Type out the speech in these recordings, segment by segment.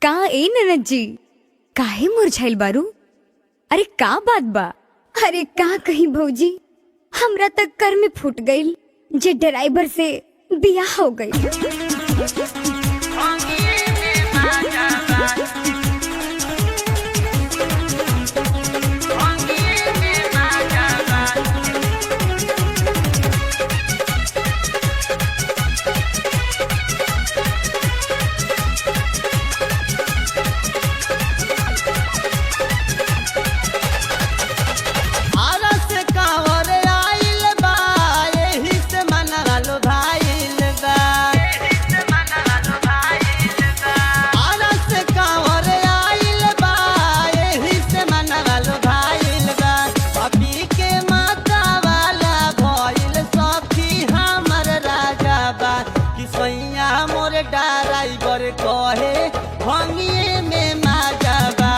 का ए ननद जी काहे मुरझाइल बारू? अरे का बात बा? अरे का कही भौजी, हमरा तक कर में फूट गईल जे ड्राइवर से बियाह हो गई। ड्राइवर कहे भंगिए में माजा बा,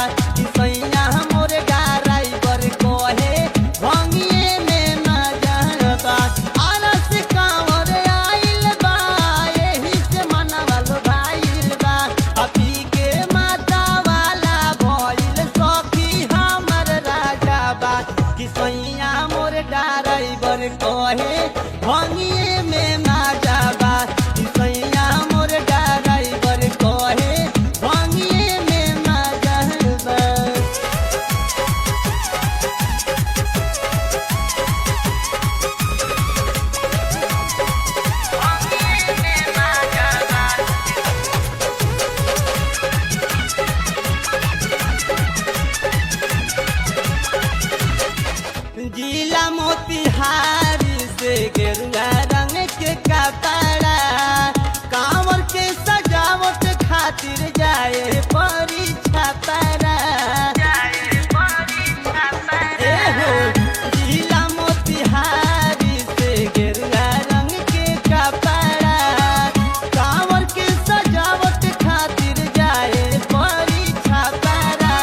सैया मोर ड्राइवर कहे भंगिए में माजा बा। आरस कांवर आइल बा, एही से मनवा लोभाइल बा। अभी के माता वाला भइल सखी हमर राजा बा, कि सैया मोर ड्राइवर कहे भंगिए में माजा बा। जिला मोतिहारी से गेरुआ रंग के कपड़ा, कांवर के सजावट खातिर जाए परी छपरा। जिला मोतिहारी से गेरुआ रंग के कपड़ा, कांवर के सजावट खातिर जाए परी छपरा।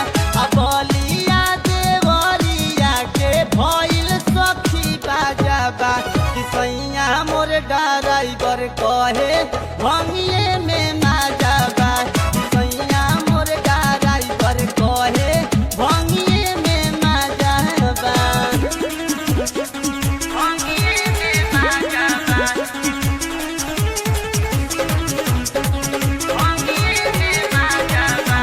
बलिया देवरिया के भइल सखी बाजा बा, कि सैया मोर ड्राइवर कहे भंगिए में माजा बा। सैया मोर ड्राइवर कहे भंगिए में माजा बा। भंगिए में माजा बा, भंगिए में माजा बा।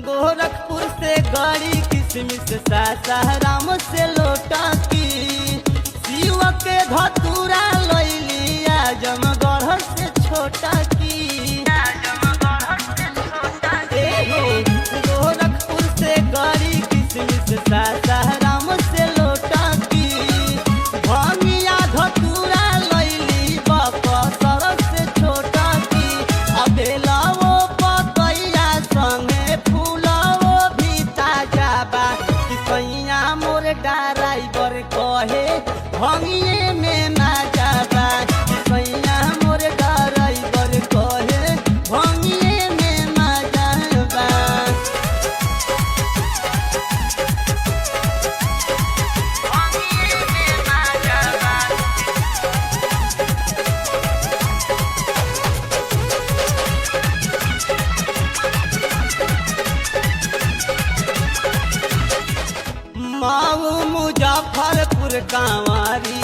गोरखपुर से गड़ी किसमिस सासाराम से लोटा की, शिव के धतूरा लैलिया जमगढ़ से छोटा की। गोरखपुर से गड़ी किसमिस सासाराम से लोटा की, भंगिया धतूरा लैली बकसर से छोटा की। अबेला वो पतैया संगे फूलवो भी ताजा बा, कि सैया मोर ड्राइवर कहे भंगिए में माजा बा। कि सैया मोर ड्राइवर कहे भंगिए में माजा बा। भंगिए में माजा बा। माऊ मुजफ्फरपुर कांवारी